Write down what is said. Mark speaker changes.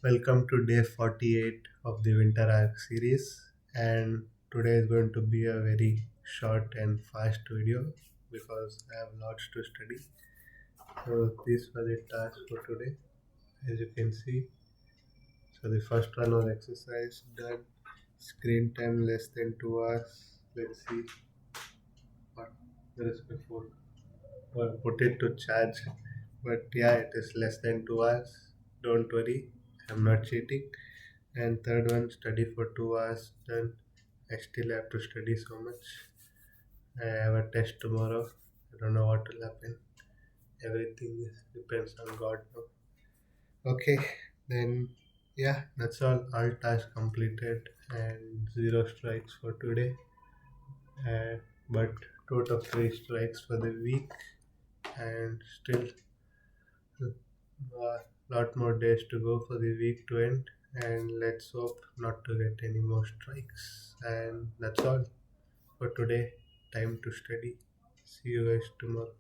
Speaker 1: Welcome to day 48 of the Winter Arc series. And today is going to be a very short and fast video because I have lots to study. So, these were the tasks for today, as you can see. So, the first one was exercise done, screen time less than 2 hours. Let's see what there is before. Well, put it to charge, but yeah, it is less than 2 hours. Don't worry, I'm not cheating. And third one, study for 2 hours. Then I still have to study so much. I have a test tomorrow. I don't know what will happen. Depends on God now. Okay, then yeah, that's all tasks completed and zero strikes for today. But total three strikes for the week, and still a lot more days to go for the week to end. And let's hope not to get any more strikes. And that's all for today. Time to study. See you guys tomorrow.